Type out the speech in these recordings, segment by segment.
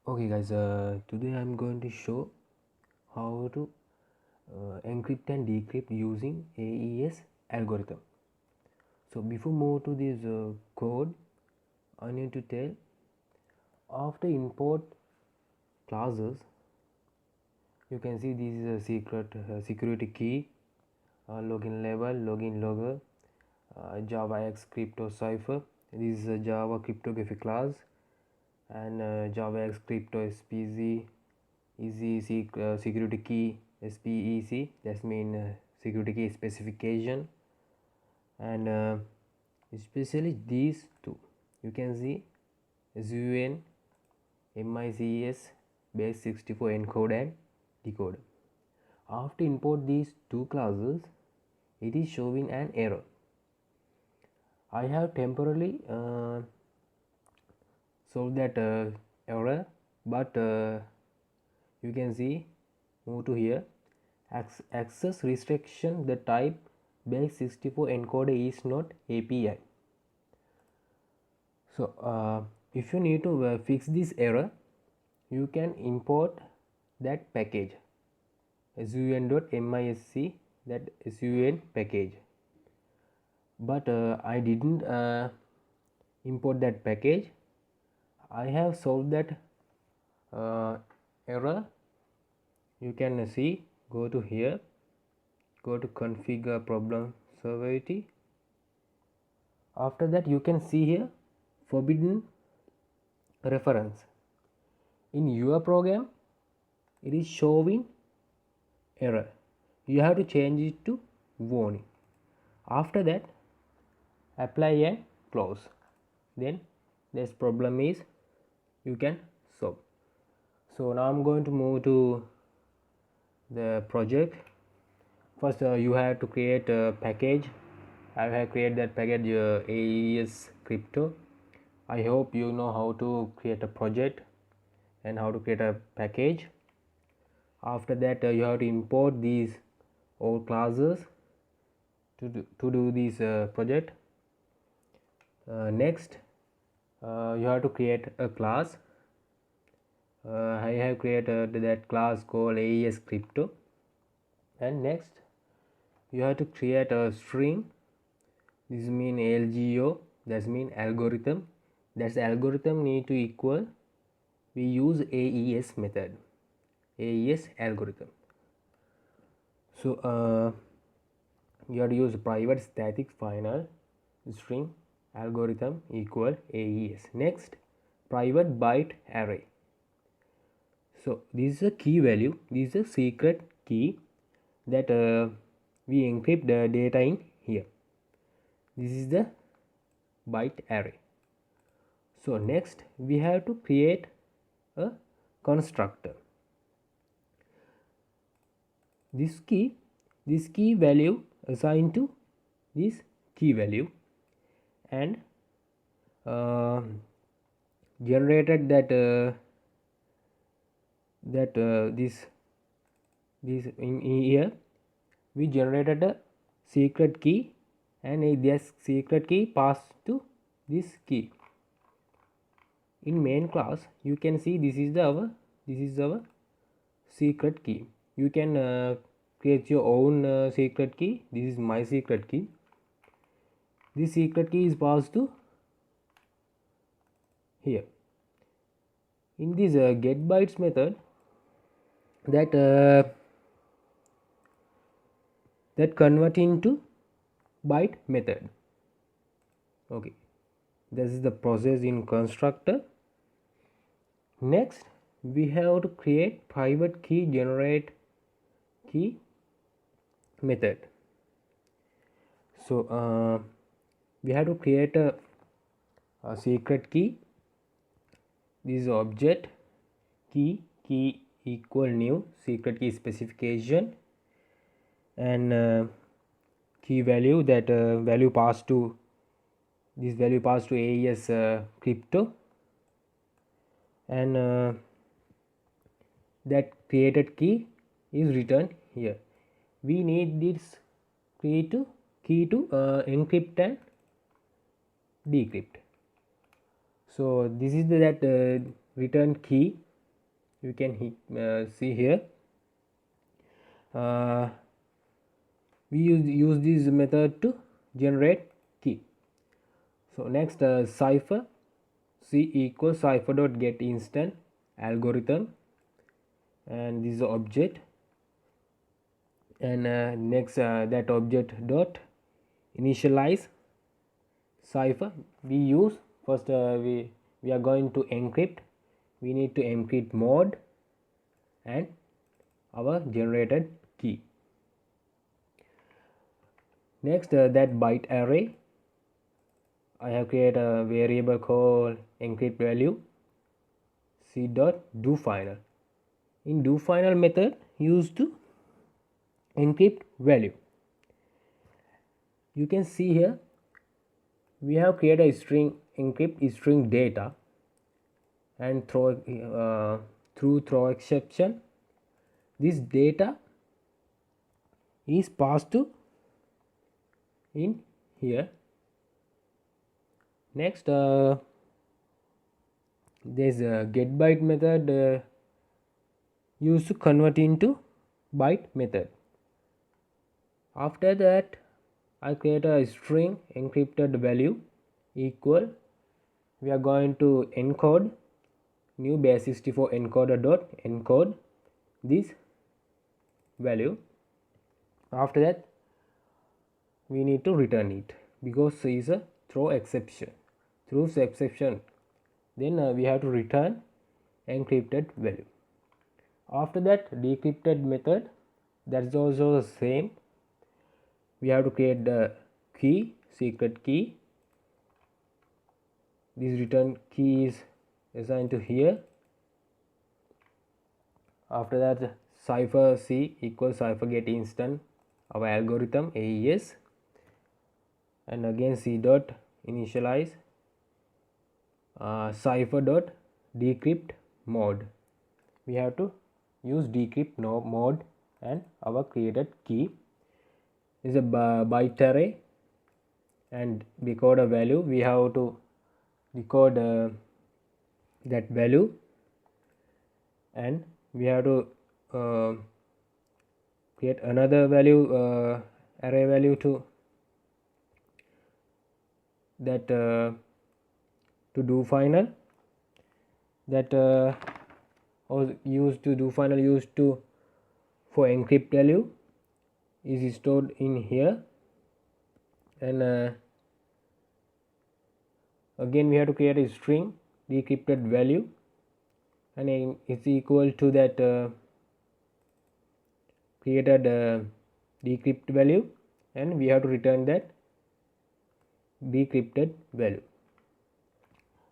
Okay guys, today I'm going to show how to encrypt and decrypt using AES algorithm. So before move to this code, I need to tell after import classes, you can see this is a security key, login label, login logger, Java X crypto cipher. This is a Java cryptography class and Java X crypto SPZ easy security key SPEC, that's mean security key specification, and especially these two you can see SUN MICS base 64 encode and decode. After import these two classes, it is showing an error. I have temporarily solved that error, but you can see, move to here, access restriction, the type base 64 encoder is not API. So if you need to fix this error, you can import that package sun.misc, that sun package, but I didn't import that package. I have solved that error. You can see, go to here, go to configure problem severity. After that you can see here forbidden reference. In your program it is showing error, you have to change it to warning. After that apply and close, then this problem is you can solve. So now I'm going to move to the project. First you have to create a package. I have created that package AES crypto. I hope you know how to create a project and how to create a package. After that you have to import these all classes to do this project. Next you have to create a class. I have created that class called AES crypto, and next you have to create a string. This mean ALGO, that's mean algorithm. That's algorithm need to equal, we use AES method, AES algorithm. So you have to use private static final string algorithm equal AES. Next, private byte array. So this is a key value, this is a secret key that we encrypt the data in here. This is the byte array. So next we have to create a constructor. This key value assigned to this key value, and generated that this in here we generated a secret key, and this secret key passed to this key. In main class you can see this is our secret key. You can create your own secret key. This is my secret key. This secret key is passed to here. In this get bytes method, that convert into byte method. Okay, this is the process in constructor. Next we have to create private key generate key method. So we have to create a secret key. This is object key equal new secret key specification, and key value, that value passed to this value passed to AES crypto, and that created key is written here. We need this key to encrypt and decrypt. So this is that return key you can see here. We use this method to generate key. So next, cipher, C equals cipher dot get instant algorithm, and this is the object. And next, that object dot initialize cipher. We use first, we are going to encrypt. We need to encrypt mode and our generated key. Next, that byte array, I have created a variable called encrypt value c dot do final. In do final method used to encrypt value. You can see here we have created a string encrypt string data, and through throw exception this data is passed to in here. Next, there's a get byte method used to convert into byte method. After that, I create a string encrypted value equal, we are going to encode new base64 encoder dot encode this value. After that, we need to return it because it is a throw exception. Through exception, then we have to return encrypted value. After that, decrypted method, that's also the same. We have to create the key, secret key. This return key is assigned to here. After that, cipher C equals cipher get instant our algorithm AES, and again C dot initialize cipher dot decrypt mode. We have to use decrypt mode, and our created key is a byte array, and decode a value. We have to decode that value, and we have to create another value, array value to that to do final, that was used to do final, used to for encrypt value is stored in here. And again we have to create a string decrypted value, and it's equal to that created decrypt value, and we have to return that decrypted value.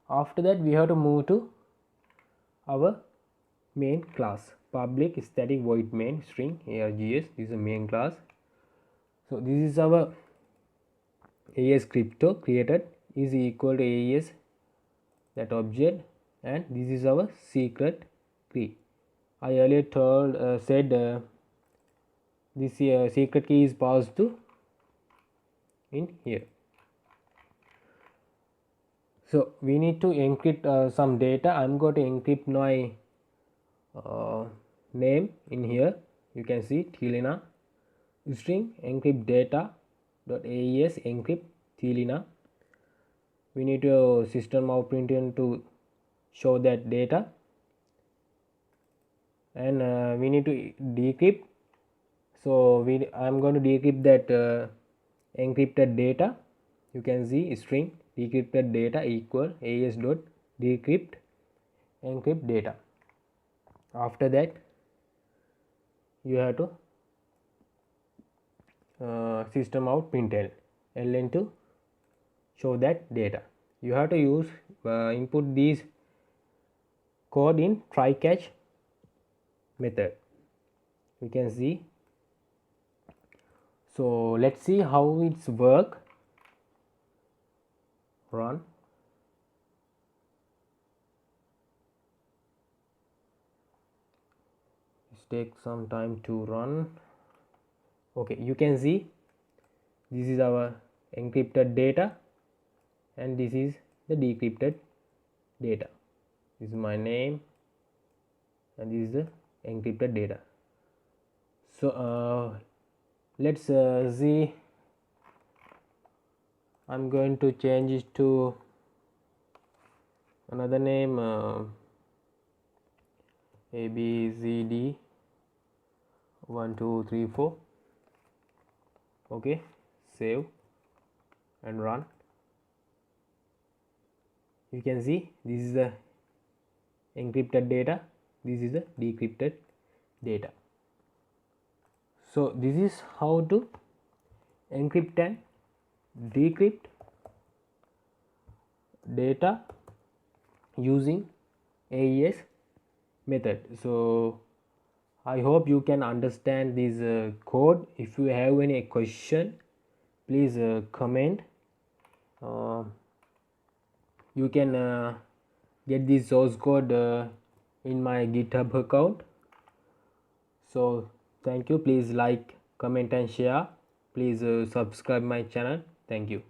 After that, we have to move to our main class, public static void main string args. This is a main class. So this is our AES crypto created is equal to AES that object, and this is our secret key. I earlier said this secret key is passed to in here. So we need to encrypt some data. I'm going to encrypt my name in here. You can see Thelina string encrypt data dot AES encrypt Thelina. We need to system out println to show that data, and we need to decrypt. So I'm going to decrypt that encrypted data. You can see string decrypted data equal AES dot decrypt encrypt data. After that, you have to system out println to show that data. You have to use input these code in try catch method. You can see. So let's see how it's work. Run. It takes some time to run. Okay, you can see this is our encrypted data, and this is the decrypted data. This is my name, and this is the encrypted data. So let's see. I'm going to change it to another name, ABCD 1 2 3 4. Okay, save and run. You can see this is the encrypted data, this is the decrypted data. So this is how to encrypt and decrypt data using AES method. So I hope you can understand this code. If you have any question, please comment. You can get this source code in my GitHub account. So thank you. Please like, comment and share. Please subscribe my channel. Thank you.